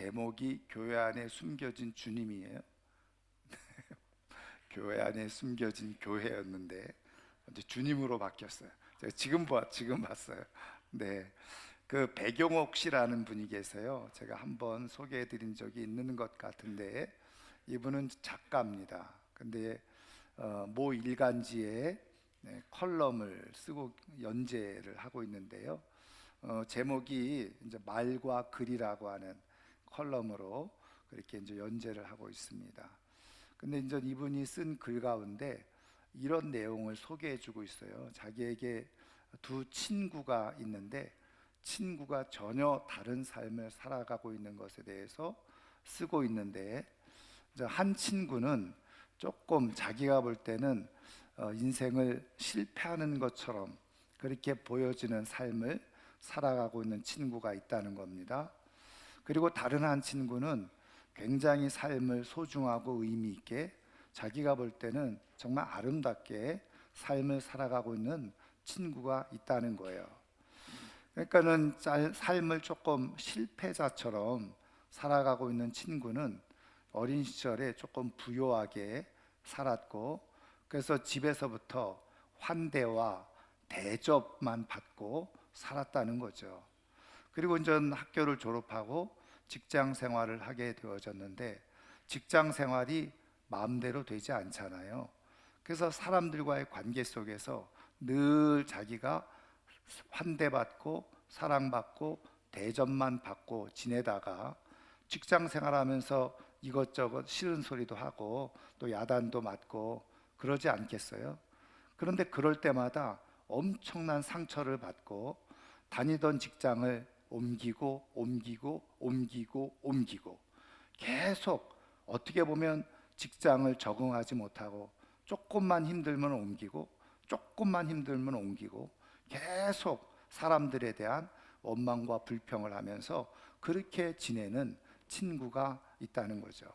제목이 교회 안에 숨겨진 주님이에요. 교회 안에 숨겨진 교회였는데 이제 주님으로 바뀌었어요. 제가 지금 봤어요. 네, 그 백용옥 씨라는 분이 계세요. 제가 한번 소개해드린 적이 있는 것 같은데 이분은 작가입니다. 근데 모 일간지에 컬럼을 쓰고 연재를 하고 있는데요. 제목이 이제 말과 글이라고 하는 컬럼으로 그렇게 이제 연재를 하고 있습니다. 근데 이제 이분이 쓴 글 가운데 이런 내용을 소개해주고 있어요. 자기에게 두 친구가 있는데 친구가 전혀 다른 삶을 살아가고 있는 것에 대해서 쓰고 있는데, 이제 한 친구는 조금 자기가 볼 때는 인생을 실패하는 것처럼 그렇게 보여지는 삶을 살아가고 있는 친구가 있다는 겁니다. 그리고 다른 한 친구는 굉장히 삶을 소중하고 의미 있게 자기가 볼 때는 정말 아름답게 삶을 살아가고 있는 친구가 있다는 거예요. 그러니까는 삶을 조금 실패자처럼 살아가고 있는 친구는 어린 시절에 조금 부유하게 살았고, 그래서 집에서부터 환대와 대접만 받고 살았다는 거죠. 그리고 이제 학교를 졸업하고 직장 생활을 하게 되어졌는데 직장 생활이 마음대로 되지 않잖아요. 그래서 사람들과의 관계 속에서 늘 자기가 환대받고 사랑받고 대접만 받고 지내다가 직장 생활하면서 이것저것 싫은 소리도 하고 또 야단도 맞고 그러지 않겠어요? 그런데 그럴 때마다 엄청난 상처를 받고 다니던 직장을 옮기고 계속 어떻게 보면 직장을 적응하지 못하고 조금만 힘들면 옮기고 계속 사람들에 대한 원망과 불평을 하면서 그렇게 지내는 친구가 있다는 거죠.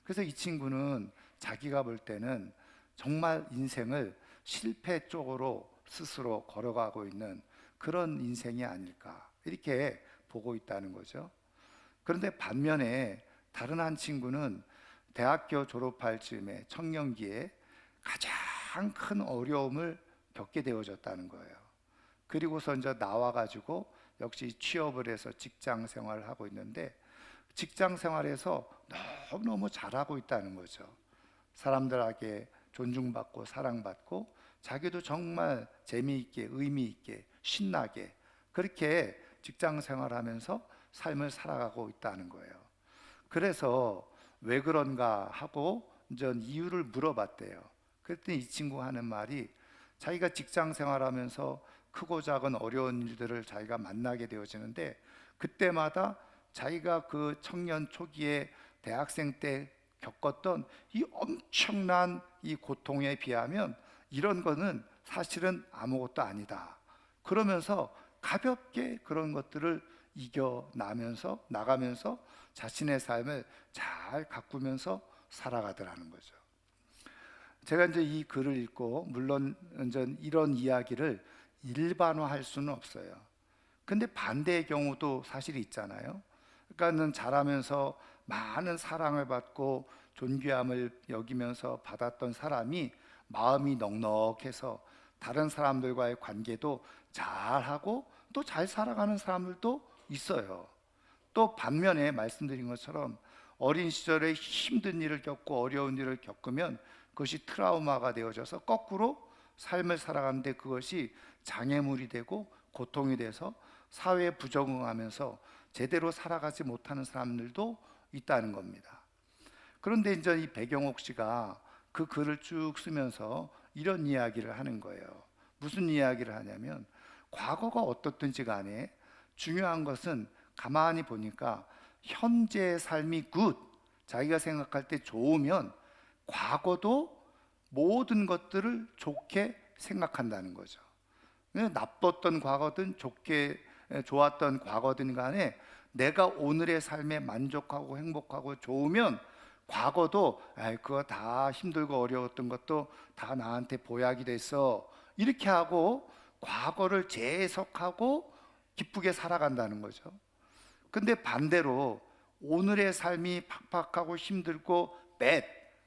그래서 이 친구는 자기가 볼 때는 정말 인생을 실패 쪽으로 스스로 걸어가고 있는 그런 인생이 아닐까 이렇게 보고 있다는 거죠. 그런데 반면에 다른 한 친구는 대학교 졸업할 즈음에 청년기에 가장 큰 어려움을 겪게 되어졌다는 거예요. 그리고서 이제 나와가지고 역시 취업을 해서 직장 생활을 하고 있는데 직장 생활에서 너무너무 잘하고 있다는 거죠. 사람들에게 존중받고 사랑받고 자기도 정말 재미있게 의미있게 신나게 그렇게 직장 생활하면서 삶을 살아가고 있다는 거예요. 그래서 왜 그런가 하고 이제 이유를 물어봤대요. 그랬더니 이 친구가 하는 말이 자기가 직장 생활하면서 크고 작은 어려운 일들을 자기가 만나게 되어지는데 그때마다 자기가 그 청년 초기에 대학생 때 겪었던 이 엄청난 이 고통에 비하면 이런 거는 사실은 아무것도 아니다. 그러면서 가볍게 그런 것들을 나가면서 자신의 삶을 잘 가꾸면서 살아가더라는 거죠. 제가 이제 이 글을 읽고 물론 이제 이런 이야기를 일반화할 수는 없어요. 근데 반대의 경우도 사실 있잖아요. 그러니까는 자라면서 많은 사랑을 받고 존귀함을 여기면서 받았던 사람이 마음이 넉넉해서 다른 사람들과의 관계도 잘하고 또 잘 살아가는 사람들도 있어요. 또 반면에 말씀드린 것처럼 어린 시절에 힘든 일을 겪고 어려운 일을 겪으면 그것이 트라우마가 되어져서 거꾸로 삶을 살아가는데 그것이 장애물이 되고 고통이 돼서 사회에 부적응하면서 제대로 살아가지 못하는 사람들도 있다는 겁니다. 그런데 이제 이 백영옥 씨가 그 글을 쭉 쓰면서 이런 이야기를 하는 거예요. 무슨 이야기를 하냐면 과거가 어떻든지 간에 중요한 것은 가만히 보니까 현재의 삶이 자기가 생각할 때 좋으면 과거도 모든 것들을 좋게 생각한다는 거죠. 나빴던 과거든 좋았던 과거든 간에 내가 오늘의 삶에 만족하고 행복하고 좋으면 과거도 그거 다 힘들고 어려웠던 것도 다 나한테 보약이 됐어 이렇게 하고 과거를 재해석하고 기쁘게 살아간다는 거죠. 근데 반대로 오늘의 삶이 팍팍하고 힘들고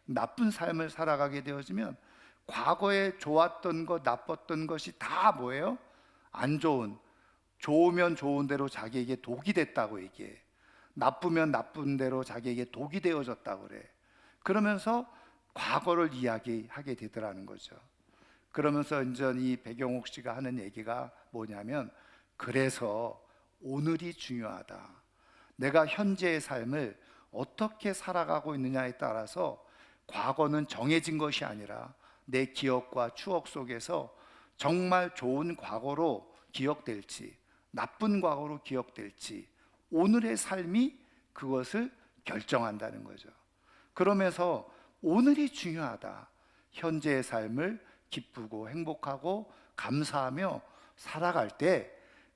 나쁜 삶을 살아가게 되어지면 과거에 좋았던 것, 나빴던 것이 다 뭐예요? 안 좋은, 좋으면 좋은 대로 자기에게 독이 됐다고 얘기해. 나쁘면 나쁜 대로 자기에게 독이 되어졌다고 그래. 그러면서 과거를 이야기하게 되더라는 거죠. 그러면서 이제 이 백영옥 씨가 하는 얘기가 뭐냐면, 그래서 오늘이 중요하다. 내가 현재의 삶을 어떻게 살아가고 있느냐에 따라서 과거는 정해진 것이 아니라 내 기억과 추억 속에서 정말 좋은 과거로 기억될지 나쁜 과거로 기억될지 오늘의 삶이 그것을 결정한다는 거죠. 그러면서 오늘이 중요하다. 현재의 삶을 기쁘고 행복하고 감사하며 살아갈 때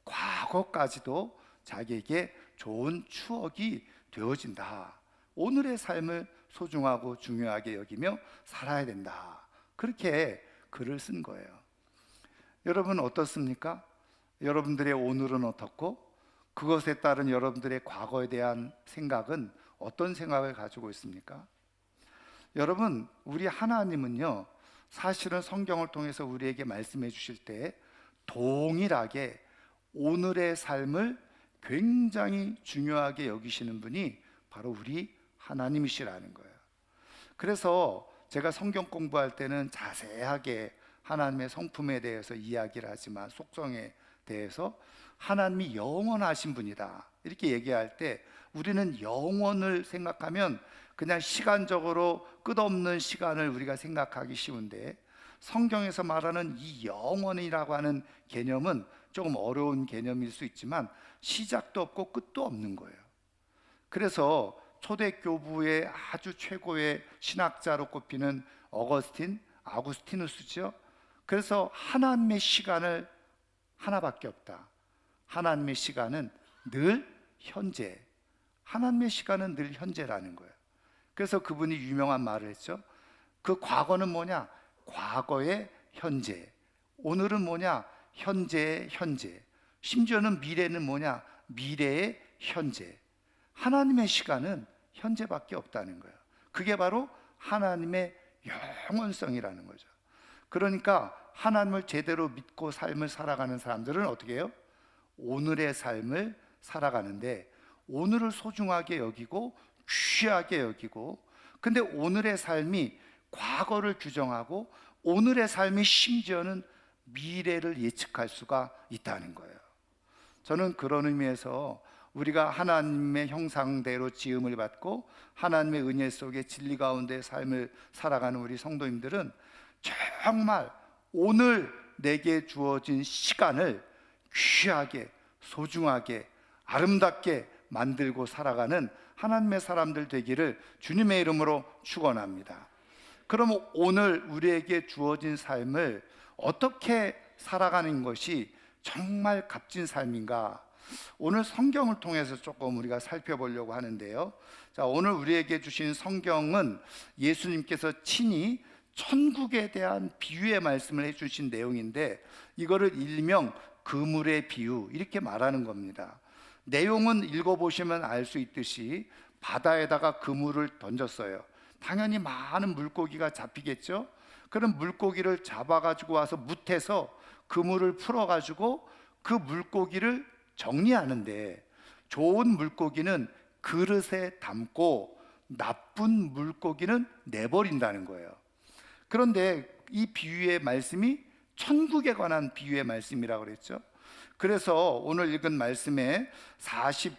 과거까지도 자기에게 좋은 추억이 되어진다. 오늘의 삶을 소중하고 중요하게 여기며 살아야 된다. 그렇게 글을 쓴 거예요. 여러분 어떻습니까? 여러분들의 오늘은 어떻고 그것에 따른 여러분들의 과거에 대한 생각은 어떤 생각을 가지고 있습니까? 여러분, 우리 하나님은요, 사실은 성경을 통해서 우리에게 말씀해 주실 때 동일하게 오늘의 삶을 굉장히 중요하게 여기시는 분이 바로 우리 하나님이시라는 거예요. 그래서 제가 성경 공부할 때는 자세하게 하나님의 성품에 대해서 이야기를 하지만 속성에 대해서 하나님이 영원하신 분이다 이렇게 얘기할 때 우리는 영원을 생각하면 그냥 시간적으로 끝없는 시간을 우리가 생각하기 쉬운데, 성경에서 말하는 이 영원이라고 하는 개념은 조금 어려운 개념일 수 있지만 시작도 없고 끝도 없는 거예요. 그래서 초대교부의 아주 최고의 신학자로 꼽히는 아구스티누스죠. 그래서 하나님의 시간을 하나밖에 없다. 하나님의 시간은 늘 현재. 하나님의 시간은 늘 현재라는 거예요. 그래서 그분이 유명한 말을 했죠. 그 과거는 뭐냐? 과거의 현재. 오늘은 뭐냐? 현재의 현재. 심지어는 미래는 뭐냐? 미래의 현재. 하나님의 시간은 현재밖에 없다는 거예요. 그게 바로 하나님의 영원성이라는 거죠. 그러니까 하나님을 제대로 믿고 삶을 살아가는 사람들은 어떻게 해요? 오늘의 삶을 살아가는데 오늘을 소중하게 여기고 귀하게 여기고, 근데 오늘의 삶이 과거를 규정하고 오늘의 삶이 심지어는 미래를 예측할 수가 있다는 거예요. 저는 그런 의미에서 우리가 하나님의 형상대로 지음을 받고 하나님의 은혜 속에 진리 가운데 삶을 살아가는 우리 성도님들은 정말 오늘 내게 주어진 시간을 귀하게, 소중하게, 아름답게 만들고 살아가는 하나님의 사람들 되기를 주님의 이름으로 축원합니다. 그럼 오늘 우리에게 주어진 삶을 어떻게 살아가는 것이 정말 값진 삶인가? 오늘 성경을 통해서 조금 우리가 살펴보려고 하는데요. 자, 오늘 우리에게 주신 성경은 예수님께서 친히 천국에 대한 비유의 말씀을 해주신 내용인데, 이거를 일명 그물의 비유 이렇게 말하는 겁니다. 내용은 읽어보시면 알 수 있듯이 바다에다가 그물을 던졌어요. 당연히 많은 물고기가 잡히겠죠. 그럼 물고기를 잡아가지고 와서 뭇에서 그물을 풀어가지고 그 물고기를 정리하는데, 좋은 물고기는 그릇에 담고 나쁜 물고기는 내버린다는 거예요. 그런데 이 비유의 말씀이 천국에 관한 비유의 말씀이라고 그랬죠. 그래서 오늘 읽은 말씀에 49절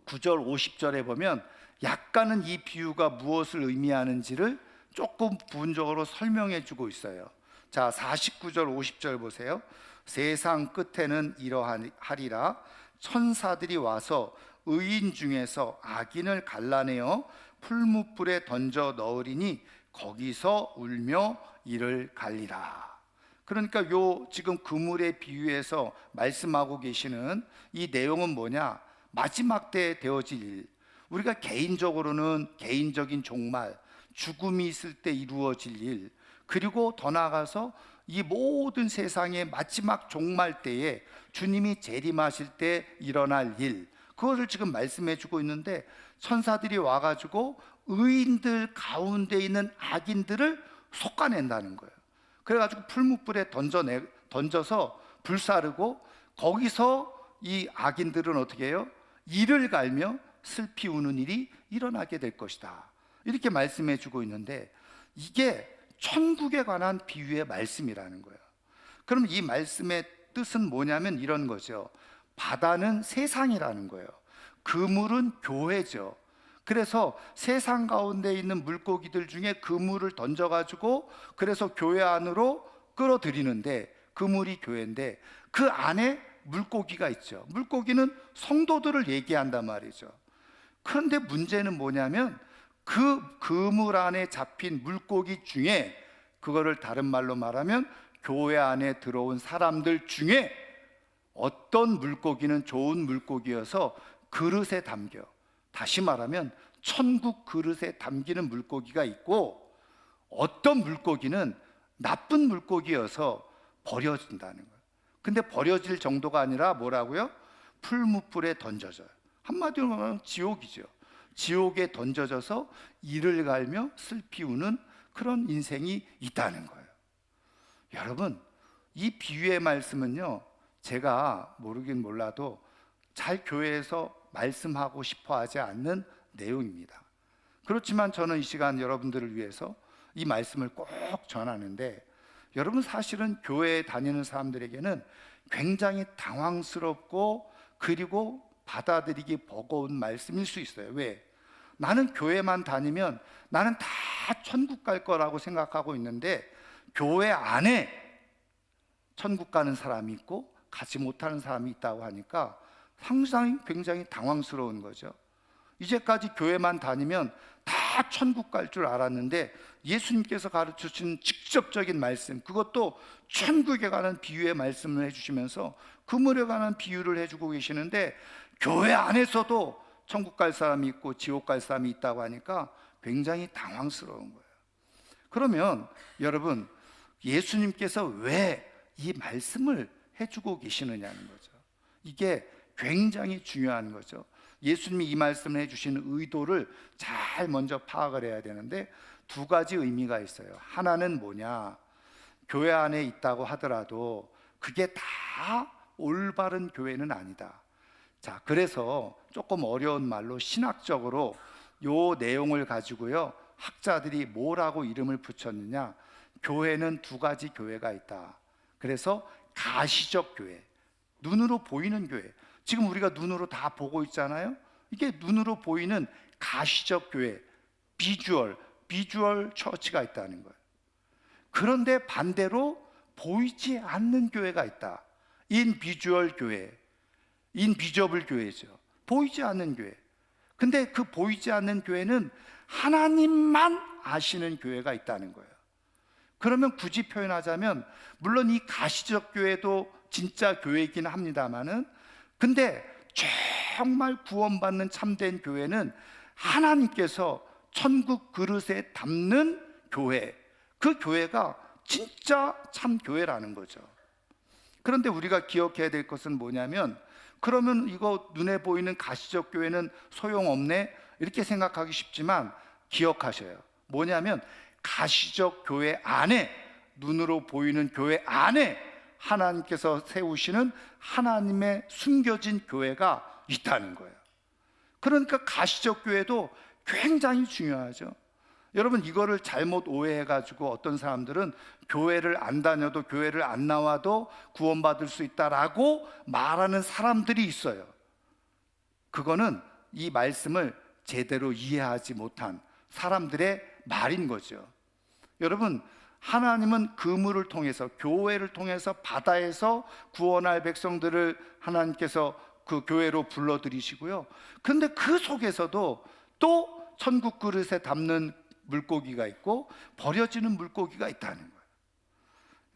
50절에 보면 약간은 이 비유가 무엇을 의미하는지를 조금 부분적으로 설명해 주고 있어요. 자, 49절 50절 보세요. 세상 끝에는 이러하리라. 천사들이 와서 의인 중에서 악인을 갈라내어 풀무불에 던져 넣으리니 거기서 울며 이를 갈리라. 그러니까 요 지금 그물의 비유에서 말씀하고 계시는 이 내용은 뭐냐? 마지막 때에 되어질 일, 우리가 개인적으로는 개인적인 종말, 죽음이 있을 때 이루어질 일, 그리고 더 나아가서 이 모든 세상의 마지막 종말 때에 주님이 재림하실 때 일어날 일, 그거를 지금 말씀해 주고 있는데, 천사들이 와가지고 의인들 가운데 있는 악인들을 솎아낸다는 거예요. 그래가지고 풀무불에 던져서 불사르고, 거기서 이 악인들은 어떻게 해요? 이를 갈며 슬피 우는 일이 일어나게 될 것이다, 이렇게 말씀해 주고 있는데, 이게 천국에 관한 비유의 말씀이라는 거예요. 그럼 이 말씀의 뜻은 뭐냐면 이런 거죠. 바다는 세상이라는 거예요. 그물은 교회죠. 그래서 세상 가운데 있는 물고기들 중에 그물을 던져가지고 그래서 교회 안으로 끌어들이는데, 그물이 교회인데 그 안에 물고기가 있죠. 물고기는 성도들을 얘기한단 말이죠. 그런데 문제는 뭐냐면 그 그물 안에 잡힌 물고기 중에, 그거를 다른 말로 말하면 교회 안에 들어온 사람들 중에 어떤 물고기는 좋은 물고기여서 그릇에 담겨, 다시 말하면 천국 그릇에 담기는 물고기가 있고, 어떤 물고기는 나쁜 물고기여서 버려진다는 거예요. 근데 버려질 정도가 아니라 뭐라고요? 풀무불에 던져져요. 한마디로 말하면 지옥이죠. 지옥에 던져져서 이를 갈며 슬피 우는 그런 인생이 있다는 거예요. 여러분, 이 비유의 말씀은요, 제가 모르긴 몰라도 잘 교회에서 말씀하고 싶어 하지 않는 내용입니다. 그렇지만 저는 이 시간 여러분들을 위해서 이 말씀을 꼭 전하는데, 여러분, 사실은 교회에 다니는 사람들에게는 굉장히 당황스럽고 그리고 받아들이기 버거운 말씀일 수 있어요. 왜? 나는 교회만 다니면 나는 다 천국 갈 거라고 생각하고 있는데, 교회 안에 천국 가는 사람이 있고 가지 못하는 사람이 있다고 하니까 항상 굉장히 당황스러운 거죠. 이제까지 교회만 다니면 다 천국 갈 줄 알았는데, 예수님께서 가르쳐 주신 직접적인 말씀, 그것도 천국에 관한 비유의 말씀을 해주시면서 그물에 관한 비유를 해주고 계시는데, 교회 안에서도 천국 갈 사람이 있고 지옥 갈 사람이 있다고 하니까 굉장히 당황스러운 거예요. 그러면 여러분, 예수님께서 왜 이 말씀을 해주고 계시느냐는 거죠. 이게 굉장히 중요한 거죠. 예수님이 이 말씀을 해주시는 의도를 잘 먼저 파악을 해야 되는데, 두 가지 의미가 있어요. 하나는 뭐냐, 교회 안에 있다고 하더라도 그게 다 올바른 교회는 아니다. 자, 그래서 조금 어려운 말로 신학적으로 요 내용을 가지고요, 학자들이 뭐라고 이름을 붙였느냐, 교회는 두 가지 교회가 있다. 그래서 가시적 교회, 눈으로 보이는 교회, 지금 우리가 눈으로 다 보고 있잖아요. 이게 눈으로 보이는 가시적 교회, 비주얼 처치가 있다는 거예요. 그런데 반대로 보이지 않는 교회가 있다. 인비주얼 교회, 인비저블 교회죠. 보이지 않는 교회. 근데 그 보이지 않는 교회는 하나님만 아시는 교회가 있다는 거예요. 그러면 굳이 표현하자면, 물론 이 가시적 교회도 진짜 교회이긴 합니다만은, 근데 정말 구원받는 참된 교회는 하나님께서 천국 그릇에 담는 교회, 그 교회가 진짜 참 교회라는 거죠. 그런데 우리가 기억해야 될 것은 뭐냐면, 그러면 이거 눈에 보이는 가시적 교회는 소용없네, 이렇게 생각하기 쉽지만 기억하셔요. 뭐냐면 가시적 교회 안에, 눈으로 보이는 교회 안에 하나님께서 세우시는 하나님의 숨겨진 교회가 있다는 거예요. 그러니까 가시적 교회도 굉장히 중요하죠. 여러분, 이거를 잘못 오해해가지고 어떤 사람들은 교회를 안 다녀도, 교회를 안 나와도 구원받을 수 있다라고 말하는 사람들이 있어요. 그거는 이 말씀을 제대로 이해하지 못한 사람들의 말인 거죠. 여러분, 하나님은 그물을 통해서, 교회를 통해서 바다에서 구원할 백성들을 하나님께서 그 교회로 불러들이시고요. 그런데 그 속에서도 또 천국 그릇에 담는 물고기가 있고 버려지는 물고기가 있다는 거예요.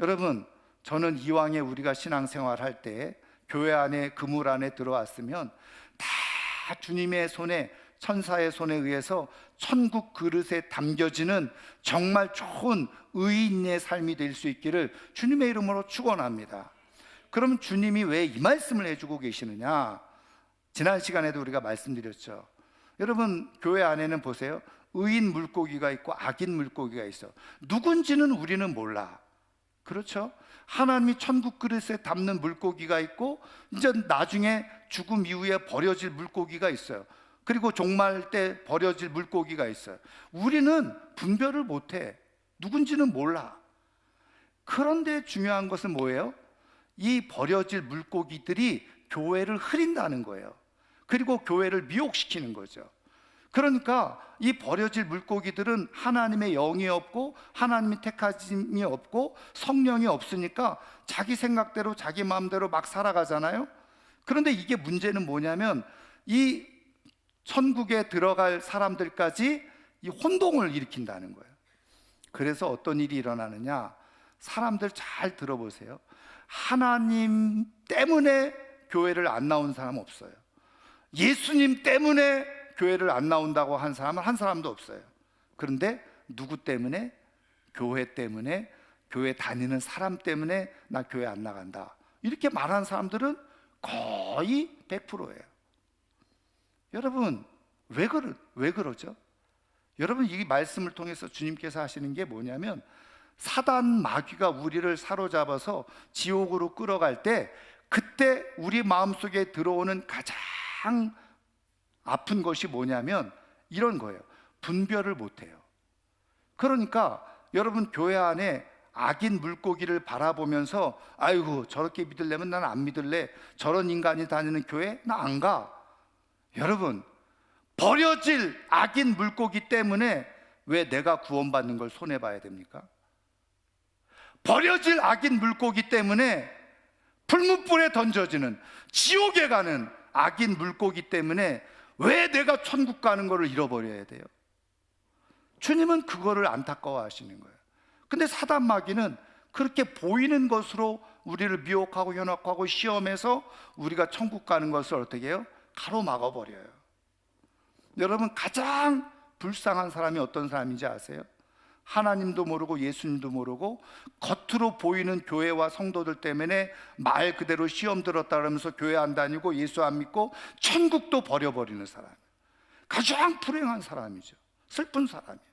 여러분, 저는 이왕에 우리가 신앙생활 할 때 교회 안에, 그물 안에 들어왔으면 다 주님의 손에, 천사의 손에 의해서 천국 그릇에 담겨지는 정말 좋은 의인의 삶이 될 수 있기를 주님의 이름으로 축원합니다. 그럼 주님이 왜 이 말씀을 해주고 계시느냐? 지난 시간에도 우리가 말씀드렸죠. 여러분, 교회 안에는 보세요, 의인 물고기가 있고 악인 물고기가 있어. 누군지는 우리는 몰라. 그렇죠? 하나님이 천국 그릇에 담는 물고기가 있고, 이제 나중에 죽음 이후에 버려질 물고기가 있어요. 그리고 종말 때 버려질 물고기가 있어요. 우리는 분별을 못해. 누군지는 몰라. 그런데 중요한 것은 뭐예요? 이 버려질 물고기들이 교회를 흐린다는 거예요. 그리고 교회를 미혹시키는 거죠. 그러니까 이 버려질 물고기들은 하나님의 영이 없고 하나님의 택하심이 없고 성령이 없으니까 자기 생각대로 자기 마음대로 막 살아가잖아요. 그런데 이게 문제는 뭐냐면, 이 천국에 들어갈 사람들까지 이 혼동을 일으킨다는 거예요. 그래서 어떤 일이 일어나느냐, 사람들 잘 들어보세요. 하나님 때문에 교회를 안 나온 사람 없어요. 예수님 때문에 교회를 안 나온다고 한 사람은 한 사람도 없어요. 그런데 누구 때문에? 교회 때문에, 교회 다니는 사람 때문에 나 교회 안 나간다, 이렇게 말하는 사람들은 거의 100%예요. 여러분, 왜 그러죠? 여러분, 이 말씀을 통해서 주님께서 하시는 게 뭐냐면, 사단 마귀가 우리를 사로잡아서 지옥으로 끌어갈 때, 그때 우리 마음속에 들어오는 가장 아픈 것이 뭐냐면 이런 거예요. 분별을 못해요. 그러니까 여러분, 교회 안에 악인 물고기를 바라보면서 아이고, 저렇게 믿으려면 난 안 믿을래, 저런 인간이 다니는 교회 나 안 가. 여러분, 버려질 악인 물고기 때문에 왜 내가 구원받는 걸 손해봐야 됩니까? 버려질 악인 물고기 때문에, 불문불에 던져지는 지옥에 가는 악인 물고기 때문에 왜 내가 천국 가는 거를 잃어버려야 돼요? 주님은 그거를 안타까워 하시는 거예요. 근데 사단 마귀는 그렇게 보이는 것으로 우리를 미혹하고 현혹하고 시험해서 우리가 천국 가는 것을 어떻게 해요? 가로막아 버려요. 여러분, 가장 불쌍한 사람이 어떤 사람인지 아세요? 하나님도 모르고 예수님도 모르고 겉으로 보이는 교회와 성도들 때문에 말 그대로 시험 들었다 그러면서 교회 안 다니고 예수 안 믿고 천국도 버려버리는 사람, 가장 불행한 사람이죠. 슬픈 사람이에요.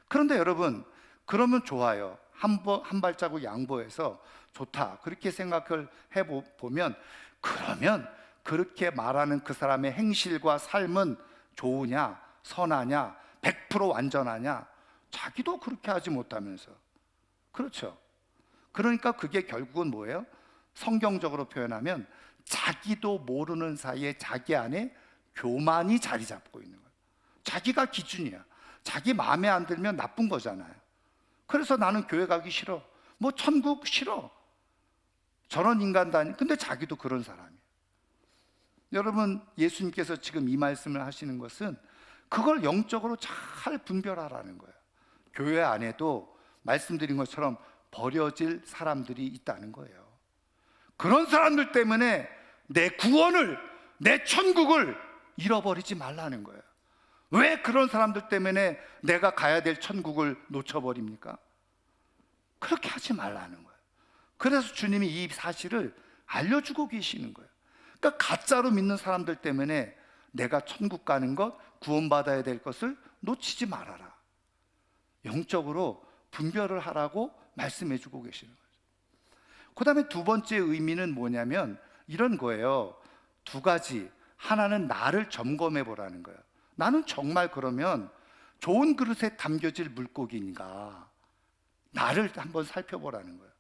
그런데 여러분, 그러면 좋아요. 한 발자국 양보해서 좋다, 그렇게 생각을 해보면, 그러면 그렇게 말하는 그 사람의 행실과 삶은 좋으냐, 선하냐, 100% 완전하냐? 자기도 그렇게 하지 못하면서. 그렇죠? 그러니까 그게 결국은 뭐예요? 성경적으로 표현하면 자기도 모르는 사이에 자기 안에 교만이 자리 잡고 있는 거예요. 자기가 기준이야. 자기 마음에 안 들면 나쁜 거잖아요. 그래서 나는 교회 가기 싫어, 뭐 천국 싫어, 저런 인간 다니. 근데 자기도 그런 사람이에요. 여러분, 예수님께서 지금 이 말씀을 하시는 것은 그걸 영적으로 잘 분별하라는 거예요. 교회 안에도 말씀드린 것처럼 버려질 사람들이 있다는 거예요. 그런 사람들 때문에 내 구원을, 내 천국을 잃어버리지 말라는 거예요. 왜 그런 사람들 때문에 내가 가야 될 천국을 놓쳐버립니까? 그렇게 하지 말라는 거예요. 그래서 주님이 이 사실을 알려주고 계시는 거예요. 그러니까 가짜로 믿는 사람들 때문에 내가 천국 가는 것, 구원받아야 될 것을 놓치지 말아라. 영적으로 분별을 하라고 말씀해 주고 계시는 거죠. 그 다음에 두 번째 의미는 뭐냐면 이런 거예요. 두 가지. 하나는 나를 점검해 보라는 거예요. 나는 정말 그러면 좋은 그릇에 담겨질 물고기인가, 나를 한번 살펴보라는 거예요.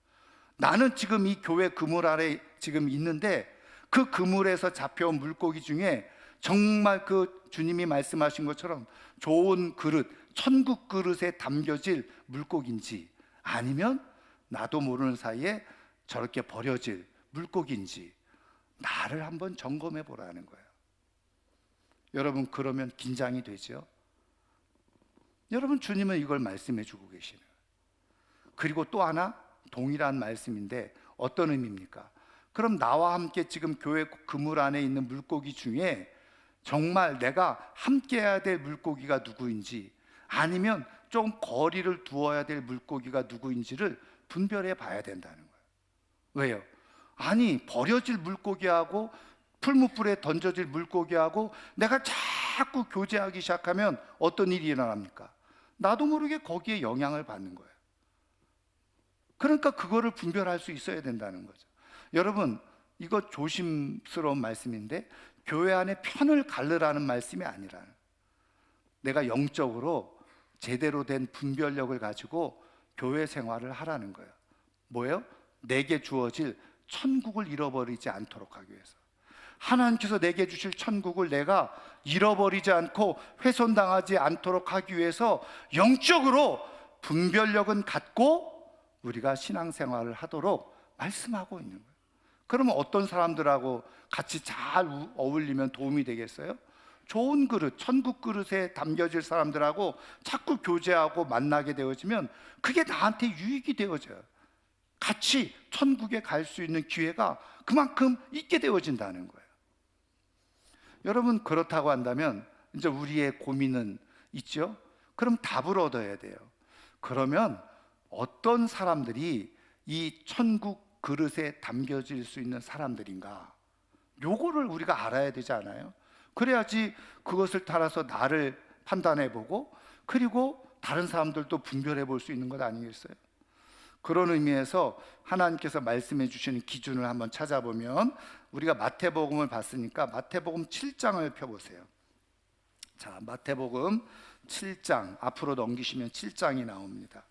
나는 지금 이 교회 그물 아래 지금 있는데 그 그물에서 잡혀온 물고기 중에 정말 그 주님이 말씀하신 것처럼 좋은 그릇, 천국 그릇에 담겨질 물고기인지, 아니면 나도 모르는 사이에 저렇게 버려질 물고기인지 나를 한번 점검해 보라는 거예요. 여러분, 그러면 긴장이 되죠? 여러분, 주님은 이걸 말씀해 주고 계시는 거예요. 그리고 또 하나 동일한 말씀인데 어떤 의미입니까? 그럼 나와 함께 지금 교회 그물 안에 있는 물고기 중에 정말 내가 함께 해야 될 물고기가 누구인지, 아니면 좀 거리를 두어야 될 물고기가 누구인지를 분별해 봐야 된다는 거예요. 왜요? 아니, 버려질 물고기하고 풀무불에 던져질 물고기하고 내가 자꾸 교제하기 시작하면 어떤 일이 일어납니까? 나도 모르게 거기에 영향을 받는 거예요. 그러니까 그거를 분별할 수 있어야 된다는 거죠. 여러분, 이거 조심스러운 말씀인데 교회 안에 편을 가르라는 말씀이 아니라 내가 영적으로 제대로 된 분별력을 가지고 교회 생활을 하라는 거예요. 뭐예요? 내게 주어질 천국을 잃어버리지 않도록 하기 위해서. 하나님께서 내게 주실 천국을 내가 잃어버리지 않고 훼손당하지 않도록 하기 위해서 영적으로 분별력은 갖고 우리가 신앙생활을 하도록 말씀하고 있는 거예요. 그러면 어떤 사람들하고 같이 잘 어울리면 도움이 되겠어요? 좋은 그릇, 천국 그릇에 담겨질 사람들하고 자꾸 교제하고 만나게 되어지면 그게 나한테 유익이 되어져요. 같이 천국에 갈 수 있는 기회가 그만큼 있게 되어진다는 거예요. 여러분, 그렇다고 한다면 이제 우리의 고민은 있죠? 그럼 답을 얻어야 돼요. 그러면 어떤 사람들이 이 천국 그릇에 담겨질 수 있는 사람들인가? 요거를 우리가 알아야 되지 않아요? 그래야지 그것을 따라서 나를 판단해 보고 그리고 다른 사람들도 분별해 볼 수 있는 것 아니겠어요? 그런 의미에서 하나님께서 말씀해 주시는 기준을 한번 찾아보면 우리가 마태복음을 봤으니까 마태복음 7장을 펴보세요. 자, 마태복음 7장 앞으로 넘기시면 7장이 나옵니다.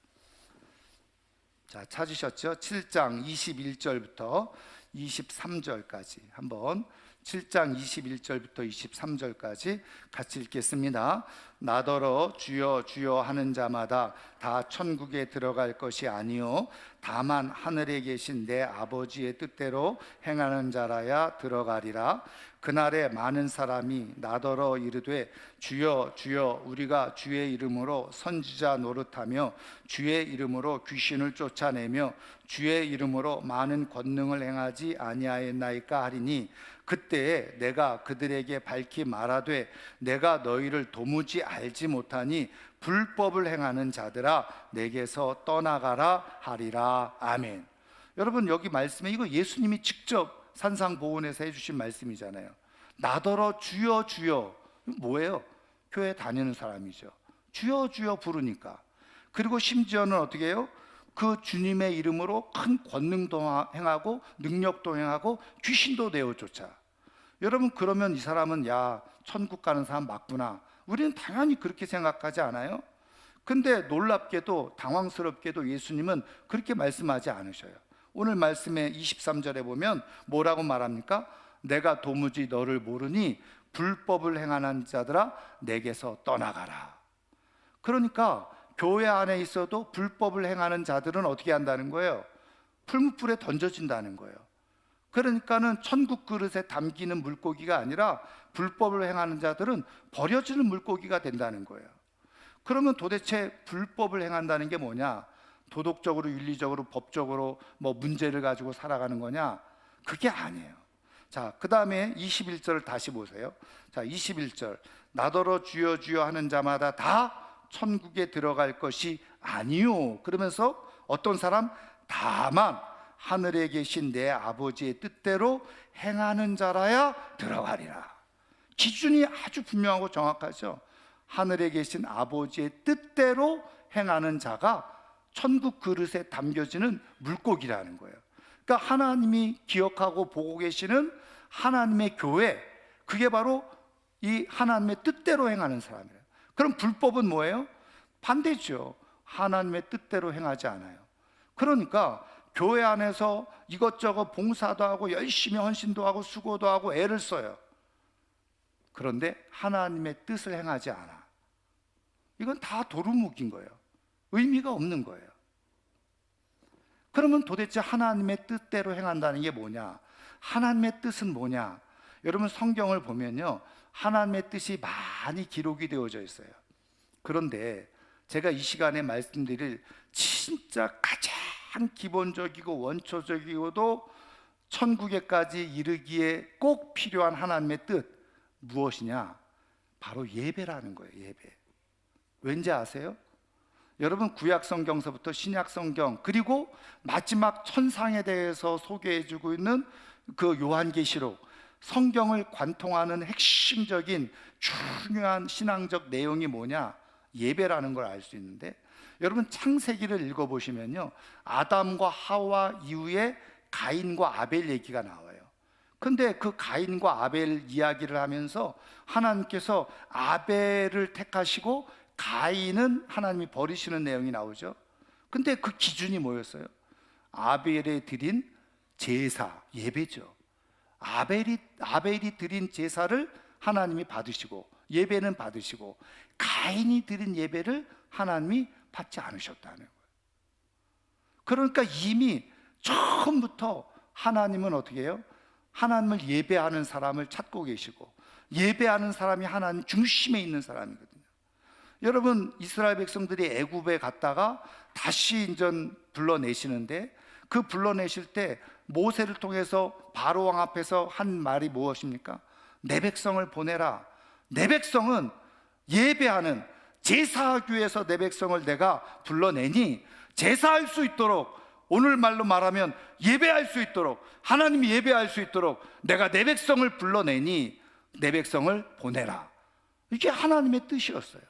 자, 찾으셨죠? 7장 21절부터 23절까지 한번 7장 21절부터 23절까지 같이 읽겠습니다. 나더러 주여 주여 하는 자마다 다 천국에 들어갈 것이 아니요 다만 하늘에 계신 내 아버지의 뜻대로 행하는 자라야 들어가리라. 그날에 많은 사람이 나더러 이르되 주여 주여 우리가 주의 이름으로 선지자 노릇하며 주의 이름으로 귀신을 쫓아내며 주의 이름으로 많은 권능을 행하지 아니하였나이까 하리니 그때에 내가 그들에게 밝히 말하되 내가 너희를 도무지 알지 못하니 불법을 행하는 자들아 내게서 떠나가라 하리라. 아멘. 여러분, 여기 말씀에 이거 예수님이 직접 산상보훈에서 해주신 말씀이잖아요. 나더러 주여 주여, 뭐예요? 교회 다니는 사람이죠. 주여 주여 부르니까. 그리고 심지어는 어떻게 해요? 그 주님의 이름으로 큰 권능도 행하고 능력도 행하고 귀신도 내어쫓아. 여러분, 그러면 이 사람은 야, 천국 가는 사람 맞구나, 우리는 당연히 그렇게 생각하지 않아요? 근데 놀랍게도 당황스럽게도 예수님은 그렇게 말씀하지 않으셔요. 오늘 말씀의 23절에 보면 뭐라고 말합니까? 내가 도무지 너를 모르니 불법을 행하는 자들아 내게서 떠나가라. 그러니까 교회 안에 있어도 불법을 행하는 자들은 어떻게 한다는 거예요? 풀무불에 던져진다는 거예요. 그러니까는 천국 그릇에 담기는 물고기가 아니라 불법을 행하는 자들은 버려지는 물고기가 된다는 거예요. 그러면 도대체 불법을 행한다는 게 뭐냐? 도덕적으로, 윤리적으로, 법적으로 뭐 문제를 가지고 살아가는 거냐? 그게 아니에요. 자, 그 다음에 21절을 다시 보세요. 자, 21절 나더러 주여 주여 하는 자마다 다 천국에 들어갈 것이 아니요. 그러면서 어떤 사람? 다만 하늘에 계신 내 아버지의 뜻대로 행하는 자라야 들어가리라. 기준이 아주 분명하고 정확하죠. 하늘에 계신 아버지의 뜻대로 행하는 자가 천국 그릇에 담겨지는 물고기라는 거예요. 그러니까 하나님이 기억하고 보고 계시는 하나님의 교회, 그게 바로 이 하나님의 뜻대로 행하는 사람이에요. 그럼 불법은 뭐예요? 반대죠. 하나님의 뜻대로 행하지 않아요. 그러니까 교회 안에서 이것저것 봉사도 하고 열심히 헌신도 하고 수고도 하고 애를 써요. 그런데 하나님의 뜻을 행하지 않아. 이건 다 도루묵인 거예요. 의미가 없는 거예요. 그러면 도대체 하나님의 뜻대로 행한다는 게 뭐냐? 하나님의 뜻은 뭐냐? 여러분, 성경을 보면요, 하나님의 뜻이 많이 기록이 되어져 있어요. 그런데 제가 이 시간에 말씀드릴 진짜 가장 기본적이고 원초적이고도 천국에까지 이르기에 꼭 필요한 하나님의 뜻, 무엇이냐? 바로 예배라는 거예요. 예배. 왠지 아세요? 여러분, 구약 성경서부터 신약 성경, 그리고 마지막 천상에 대해서 소개해주고 있는 그 요한계시록, 성경을 관통하는 핵심적인 중요한 신앙적 내용이 뭐냐? 예배라는 걸 알 수 있는데, 여러분 창세기를 읽어보시면요, 아담과 하와 이후에 가인과 아벨 얘기가 나와요. 근데 그 가인과 아벨 이야기를 하면서 하나님께서 아벨을 택하시고 가인은 하나님이 버리시는 내용이 나오죠. 근데 그 기준이 뭐였어요? 아벨에 드린 제사, 예배죠. 아벨이 드린 제사를 하나님이 받으시고 예배는 받으시고, 가인이 드린 예배를 하나님이 받지 않으셨다는 거예요. 그러니까 이미 처음부터 하나님은 어떻게 해요? 하나님을 예배하는 사람을 찾고 계시고, 예배하는 사람이 하나님 중심에 있는 사람이거든요. 여러분, 이스라엘 백성들이 애굽에 갔다가 다시 인전 불러내시는데, 그 불러내실 때 모세를 통해서 바로 왕 앞에서 한 말이 무엇입니까? 내 백성을 보내라. 내 백성은 예배하는, 제사하기 위해서 내 백성을 내가 불러내니 제사할 수 있도록, 오늘 말로 말하면 예배할 수 있도록, 하나님이 예배할 수 있도록 내가 내 백성을 불러내니 내 백성을 보내라. 이게 하나님의 뜻이었어요.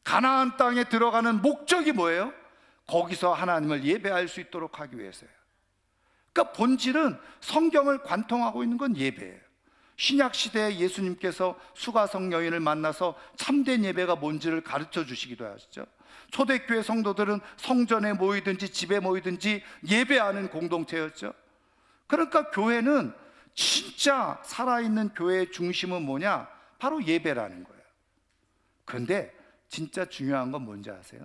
가나안 땅에 들어가는 목적이 뭐예요? 거기서 하나님을 예배할 수 있도록 하기 위해서예요. 그러니까 본질은 성경을 관통하고 있는 건 예배예요. 신약 시대에 예수님께서 수가성 여인을 만나서 참된 예배가 뭔지를 가르쳐 주시기도 하시죠. 초대교회 성도들은 성전에 모이든지 집에 모이든지 예배하는 공동체였죠. 그러니까 교회는, 진짜 살아있는 교회의 중심은 뭐냐? 바로 예배라는 거예요. 그런데 진짜 중요한 건 뭔지 아세요?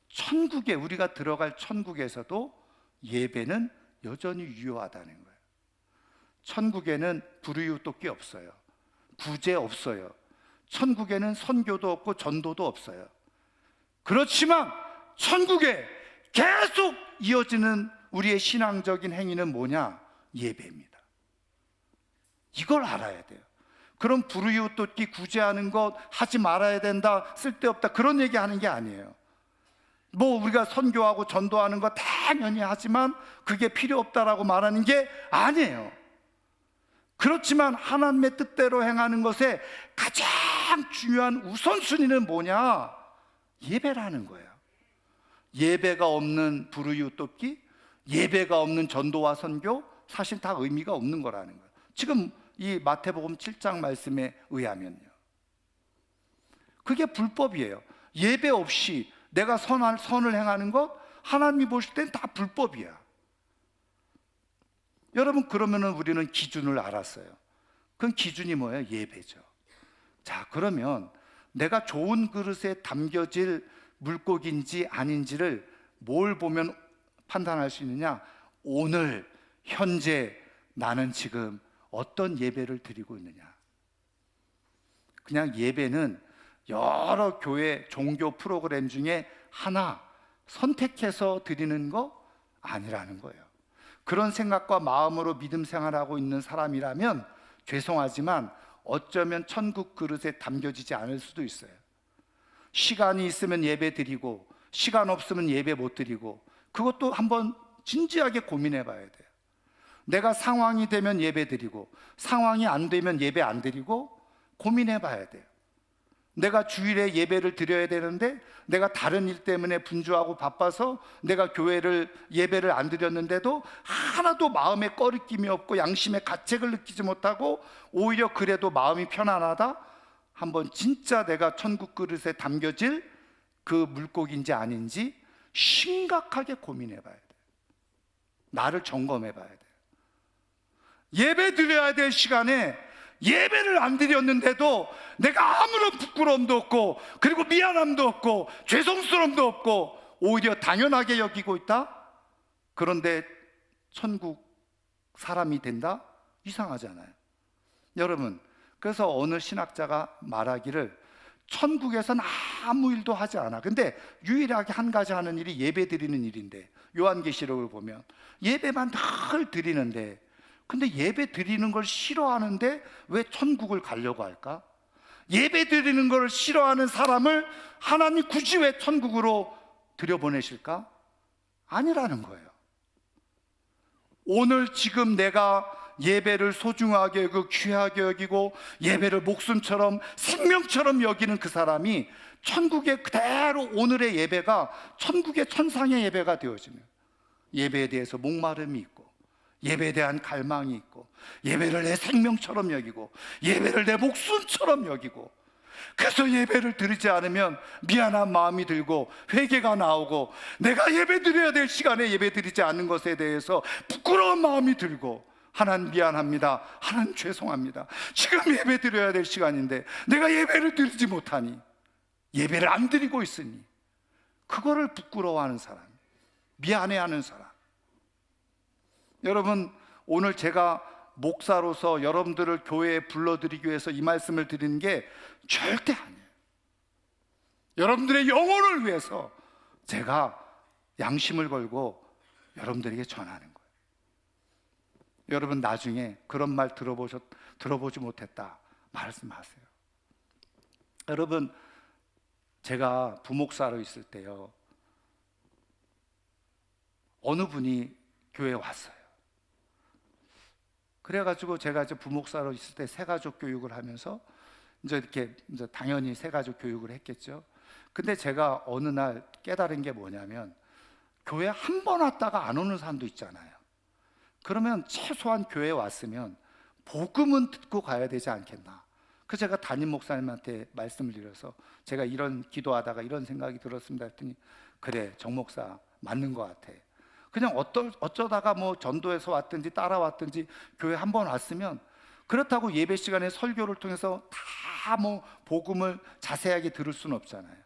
천국에, 우리가 들어갈 천국에서도 예배는 여전히 유효하다는 거예요. 천국에는 불의웃돕기 없어요. 구제 없어요. 천국에는 선교도 없고 전도도 없어요. 그렇지만 천국에 계속 이어지는 우리의 신앙적인 행위는 뭐냐? 예배입니다. 이걸 알아야 돼요. 그럼 불의웃돕기, 구제하는 것 하지 말아야 된다, 쓸데없다, 그런 얘기하는 게 아니에요. 뭐 우리가 선교하고 전도하는 거 당연히 하지만 그게 필요 없다라고 말하는 게 아니에요. 그렇지만 하나님의 뜻대로 행하는 것에 가장 중요한 우선순위는 뭐냐? 예배라는 거예요. 예배가 없는 불의웃돕기, 예배가 없는 전도와 선교, 사실 다 의미가 없는 거라는 거예요. 지금 이 마태복음 7장 말씀에 의하면요, 그게 불법이에요. 예배 없이 내가 선을 행하는 것, 하나님이 보실 땐 다 불법이야. 여러분, 그러면은 우리는 기준을 알았어요. 그건 기준이 뭐예요? 예배죠. 자, 그러면 내가 좋은 그릇에 담겨질 물고기인지 아닌지를 뭘 보면 판단할 수 있느냐? 오늘 현재 나는 지금 어떤 예배를 드리고 있느냐. 그냥 예배는 여러 교회 종교 프로그램 중에 하나 선택해서 드리는 거 아니라는 거예요. 그런 생각과 마음으로 믿음 생활하고 있는 사람이라면 죄송하지만 어쩌면 천국 그릇에 담겨지지 않을 수도 있어요. 시간이 있으면 예배 드리고 시간 없으면 예배 못 드리고, 그것도 한번 진지하게 고민해 봐야 돼요. 내가 상황이 되면 예배 드리고 상황이 안 되면 예배 안 드리고 고민해 봐야 돼요. 내가 주일에 예배를 드려야 되는데 내가 다른 일 때문에 분주하고 바빠서 내가 예배를 안 드렸는데도 하나도 마음에 꺼리낌이 없고 양심의 가책을 느끼지 못하고 오히려 그래도 마음이 편안하다? 한번 진짜 내가 천국 그릇에 담겨질 그 물고기인지 아닌지 심각하게 고민해 봐야 돼요. 나를 점검해 봐야 돼요. 예배 드려야 될 시간에 예배를 안 드렸는데도 내가 아무런 부끄러움도 없고, 그리고 미안함도 없고, 죄송스러움도 없고, 오히려 당연하게 여기고 있다? 그런데 천국 사람이 된다? 이상하잖아요. 여러분, 그래서 어느 신학자가 말하기를 천국에선 아무 일도 하지 않아. 근데 유일하게 한 가지 하는 일이 예배 드리는 일인데, 요한계시록을 보면 예배만 늘 드리는데, 근데 예배 드리는 걸 싫어하는데 왜 천국을 가려고 할까? 예배 드리는 걸 싫어하는 사람을 하나님이 굳이 왜 천국으로 들여보내실까? 아니라는 거예요. 오늘 지금 내가 예배를 소중하게 여기고 귀하게 여기고 예배를 목숨처럼 생명처럼 여기는 그 사람이 천국의 그대로 오늘의 예배가 천국의 천상의 예배가 되어지면 예배에 대해서 목마름이 있고 예배에 대한 갈망이 있고 예배를 내 생명처럼 여기고 예배를 내 목숨처럼 여기고, 그래서 예배를 드리지 않으면 미안한 마음이 들고 회개가 나오고 내가 예배 드려야 될 시간에 예배 드리지 않는 것에 대해서 부끄러운 마음이 들고, 하나님 미안합니다, 하나님 죄송합니다, 지금 예배 드려야 될 시간인데 내가 예배를 드리지 못하니, 예배를 안 드리고 있으니, 그거를 부끄러워하는 사람, 미안해하는 사람. 여러분, 오늘 제가 목사로서 여러분들을 교회에 불러드리기 위해서 이 말씀을 드리는 게 절대 아니에요. 여러분들의 영혼을 위해서 제가 양심을 걸고 여러분들에게 전하는 거예요. 여러분 나중에 그런 말 들어보지 못했다 말씀하세요. 여러분, 제가 부목사로 있을 때요, 어느 분이 교회에 왔어요. 그래가지고 제가 이제 부목사로 있을 때 새가족 교육을 하면서 이제 당연히 새가족 교육을 했겠죠. 근데 제가 어느 날 깨달은 게 뭐냐면, 교회 한 번 왔다가 안 오는 사람도 있잖아요. 그러면 최소한 교회에 왔으면 복음은 듣고 가야 되지 않겠나. 그래서 제가 담임 목사님한테 말씀을 드려서 제가 이런 기도하다가 이런 생각이 들었습니다 했더니, 그래 정 목사 맞는 것 같아. 그냥 어쩌다가 뭐 전도에서 왔든지 따라왔든지 교회 한 번 왔으면, 그렇다고 예배 시간에 설교를 통해서 다 뭐 복음을 자세하게 들을 수는 없잖아요.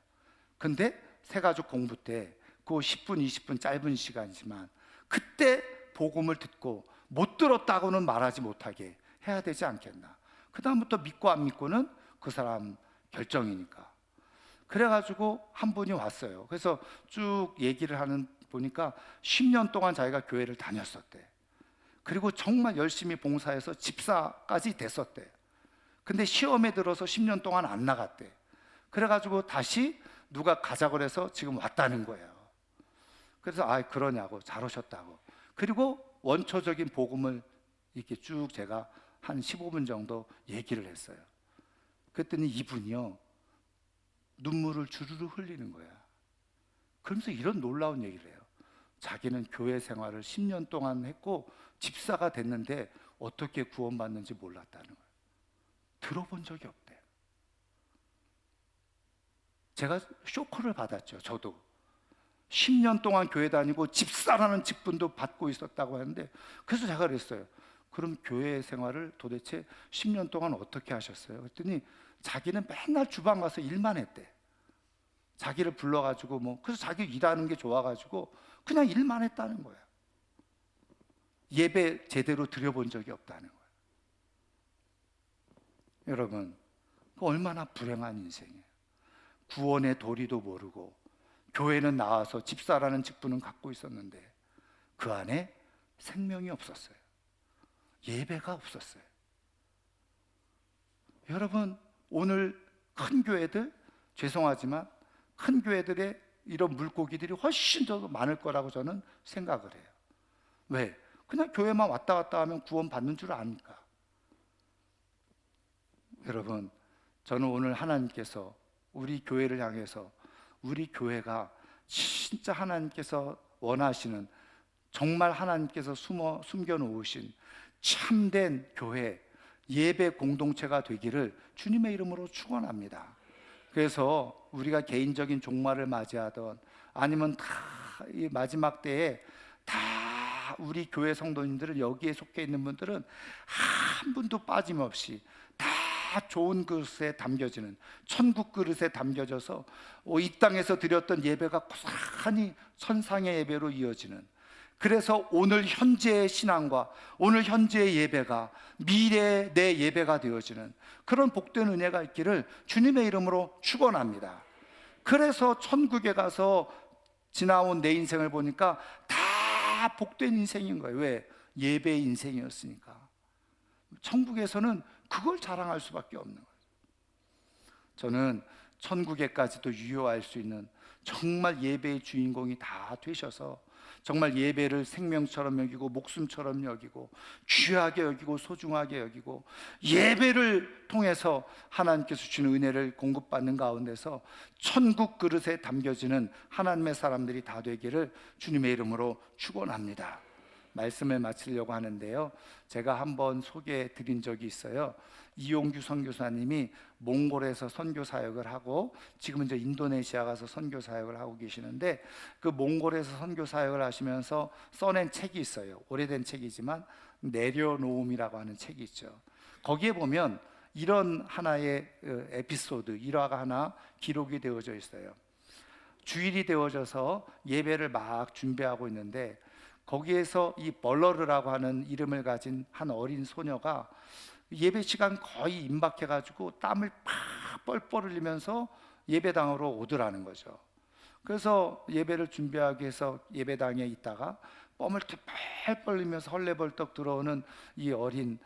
근데 새가족 공부 때 그 10분 20분 짧은 시간이지만 그때 복음을 듣고 못 들었다고는 말하지 못하게 해야 되지 않겠나. 그 다음부터 믿고 안 믿고는 그 사람 결정이니까. 그래가지고 한 분이 왔어요. 그래서 쭉 얘기를 보니까 10년 동안 자기가 교회를 다녔었대. 그리고 정말 열심히 봉사해서 집사까지 됐었대. 근데 시험에 들어서 10년 동안 안 나갔대. 그래가지고 다시 누가 가자고 그래서 지금 왔다는 거예요. 그래서 그러냐고, 잘 오셨다고. 그리고 원초적인 복음을 이렇게 쭉 제가 한 15분 정도 얘기를 했어요. 그랬더니 이분이요, 눈물을 주르르 흘리는 거야. 그러면서 이런 놀라운 얘기를 해요. 자기는 교회 생활을 10년 동안 했고 집사가 됐는데 어떻게 구원받는지 몰랐다는 거예요. 들어본 적이 없대요. 제가 쇼크를 받았죠. 저도 10년 동안 교회 다니고 집사라는 직분도 받고 있었다고 하는데, 그래서 제가 그랬어요. 그럼 교회 생활을 도대체 10년 동안 어떻게 하셨어요? 그랬더니 자기는 맨날 주방 가서 일만 했대. 자기를 불러가지고 그래서 자기 일하는 게 좋아가지고 그냥 일만 했다는 거예요. 예배 제대로 드려본 적이 없다는 거예요. 여러분, 얼마나 불행한 인생이에요. 구원의 도리도 모르고 교회는 나와서 집사라는 직분은 갖고 있었는데 그 안에 생명이 없었어요. 예배가 없었어요. 여러분, 오늘 큰 교회들, 죄송하지만 큰 교회들의 이런 물고기들이 훨씬 더 많을 거라고 저는 생각을 해요. 왜? 그냥 교회만 왔다 갔다 하면 구원 받는 줄 아니까. 여러분, 저는 오늘 하나님께서 우리 교회를 향해서, 우리 교회가 진짜 하나님께서 원하시는, 정말 하나님께서 숨겨놓으신 참된 교회, 예배 공동체가 되기를 주님의 이름으로 축원합니다. 그래서 우리가 개인적인 종말을 맞이하던 아니면 다 이 마지막 때에 다 우리 교회 성도님들은, 여기에 속해 있는 분들은 한 분도 빠짐없이 다 좋은 그릇에 담겨지는, 천국 그릇에 담겨져서 이 땅에서 드렸던 예배가 고스란히 천상의 예배로 이어지는, 그래서 오늘 현재의 신앙과 오늘 현재의 예배가 미래의 내 예배가 되어지는 그런 복된 은혜가 있기를 주님의 이름으로 축원합니다. 그래서 천국에 가서 지나온 내 인생을 보니까 다 복된 인생인 거예요. 왜? 예배의 인생이었으니까. 천국에서는 그걸 자랑할 수밖에 없는 거예요. 저는 천국에까지도 유효할 수 있는 정말 예배의 주인공이 다 되셔서 정말 예배를 생명처럼 여기고 목숨처럼 여기고 귀하게 여기고 소중하게 여기고 예배를 통해서 하나님께서 주는 은혜를 공급받는 가운데서 천국 그릇에 담겨지는 하나님의 사람들이 다 되기를 주님의 이름으로 축원합니다. 말씀을 마치려고 하는데요, 제가 한번 소개해 드린 적이 있어요. 이용규 선교사님이 몽골에서 선교 사역을 하고 지금은 이제 인도네시아 가서 선교 사역을 하고 계시는데, 그 몽골에서 선교 사역을 하시면서 써낸 책이 있어요. 오래된 책이지만 내려놓음이라고 하는 책이 있죠. 거기에 보면 이런 하나의 에피소드, 일화가 하나 기록이 되어져 있어요. 주일이 되어져서 예배를 막 준비하고 있는데, 거기에서 이 벌러르라고 하는 이름을 가진 한 어린 소녀가 예배 시간 거의 임박해가지고 땀을 팍 뻘뻘 흘리면서 예배당으로 오더라는 거죠. 그래서 예배를 준비하기 위해서 예배당에 있다가 뻥을 펄펄 흘리면서 헐레벌떡 들어오는 이 어린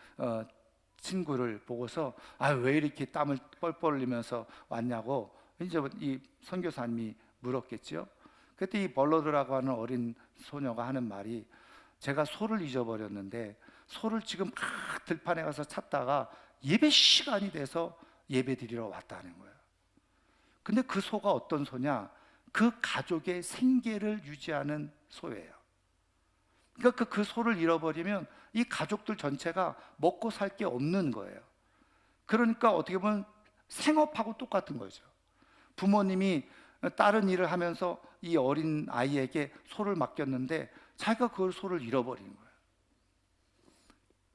친구를 보고서 왜 이렇게 땀을 뻘뻘 흘리면서 왔냐고 이제 이 선교사님이 물었겠죠. 그때 이 벌러드라고 하는 어린 소녀가 하는 말이, 제가 소를 잊어버렸는데 소를 지금 막 들판에 가서 찾다가 예배 시간이 돼서 예배 드리러 왔다는 거예요. 근데 그 소가 어떤 소냐? 그 가족의 생계를 유지하는 소예요. 그러니까 그 소를 잃어버리면 이 가족들 전체가 먹고 살 게 없는 거예요. 그러니까 어떻게 보면 생업하고 똑같은 거죠. 부모님이 다른 일을 하면서 이 어린 아이에게 소를 맡겼는데 자기가 그 소를 잃어버린 거예요.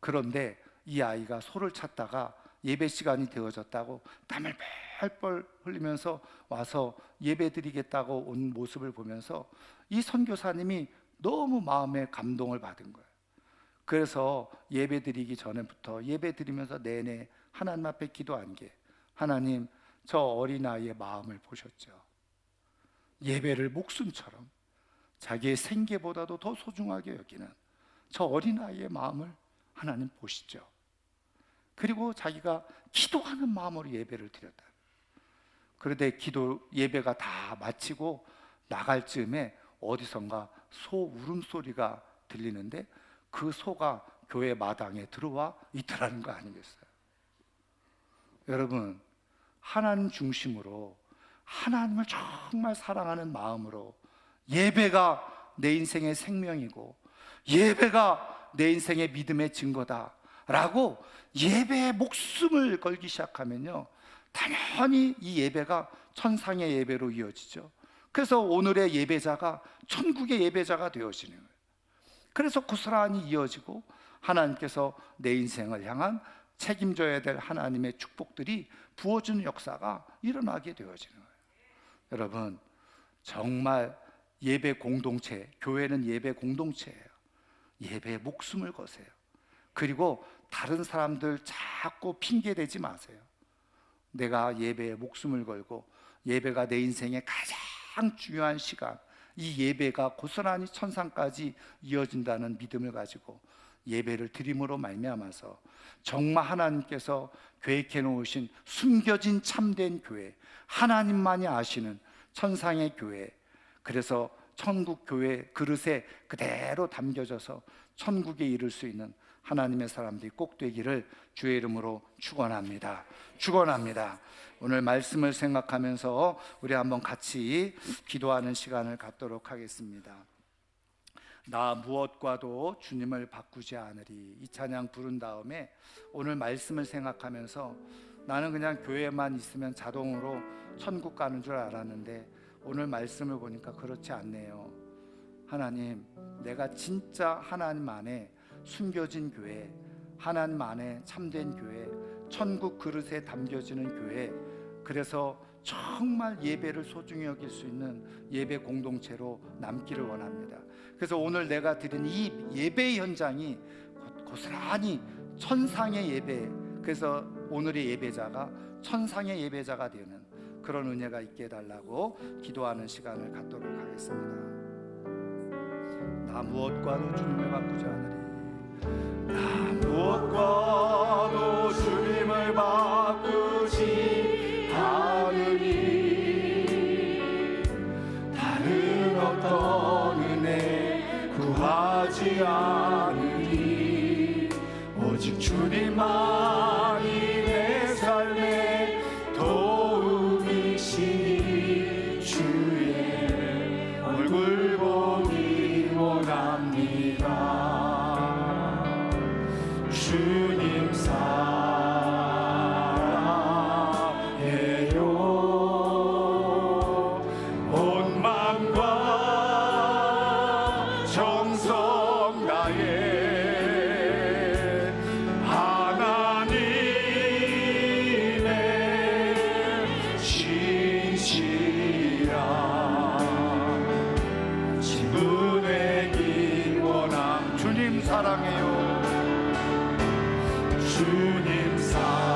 그런데 이 아이가 소를 찾다가 예배 시간이 되어졌다고 땀을 펄펄 흘리면서 와서 예배 드리겠다고 온 모습을 보면서 이 선교사님이 너무 마음에 감동을 받은 거예요. 그래서 예배 드리기 전에부터 예배 드리면서 내내 하나님 앞에 기도한 게, 하나님, 저 어린아이의 마음을 보셨죠. 예배를 목숨처럼 자기의 생계보다도 더 소중하게 여기는 저 어린아이의 마음을 하나님 보시죠. 그리고 자기가 기도하는 마음으로 예배를 드렸다. 그런데 예배가 다 마치고 나갈 즈음에 어디선가 소 울음소리가 들리는데 그 소가 교회 마당에 들어와 있더라는 거 아니겠어요? 여러분, 하나님 중심으로 하나님을 정말 사랑하는 마음으로 예배가 내 인생의 생명이고 예배가 내 인생의 믿음의 증거다 라고 예배에 목숨을 걸기 시작하면요, 당연히 이 예배가 천상의 예배로 이어지죠. 그래서 오늘의 예배자가 천국의 예배자가 되어지는 거예요. 그래서 고스란히 이어지고 하나님께서 내 인생을 향한 책임져야 될 하나님의 축복들이 부어주는 역사가 일어나게 되어지는 거예요. 여러분, 정말 예배 공동체, 교회는 예배 공동체예요. 예배에 목숨을 거세요. 그리고 다른 사람들 자꾸 핑계대지 마세요. 내가 예배에 목숨을 걸고 예배가 내 인생의 가장 중요한 시간, 이 예배가 고스란히 천상까지 이어진다는 믿음을 가지고 예배를 드림으로 말미암아서 정말 하나님께서 계획해 놓으신 숨겨진 참된 교회, 하나님만이 아시는 천상의 교회, 그래서 천국 교회 그릇에 그대로 담겨져서 천국에 이를 수 있는 하나님의 사람들이 꼭 되기를 주의 이름으로 축원합니다. 축원합니다. 오늘 말씀을 생각하면서 우리 한번 같이 기도하는 시간을 갖도록 하겠습니다. 나 무엇과도 주님을 바꾸지 않으리, 이 찬양 부른 다음에 오늘 말씀을 생각하면서 나는 그냥 교회만 있으면 자동으로 천국 가는 줄 알았는데 오늘 말씀을 보니까 그렇지 않네요. 하나님, 내가 진짜 하나님 안에 숨겨진 교회, 하나님 안에 참된 교회, 천국 그릇에 담겨지는 교회, 그래서 정말 예배를 소중히 여길 수 있는 예배 공동체로 남기를 원합니다. 그래서 오늘 내가 드린 이 예배 현장이 고스란히 천상의 예배, 그래서 오늘의 예배자가 천상의 예배자가 되는 그런 은혜가 있게 해달라고 기도하는 시간을 갖도록 하겠습니다. 나 무엇과도 주님을 바꾸지 않으리, 나 무엇과도 주님을 바꾸지 않으리, 다른 어떤 은혜 주님 사랑해요. 온 마음과 정성 다해 하나님의 신실한 친분의 길 원함. 주님 사랑해요. 주님 사랑해요.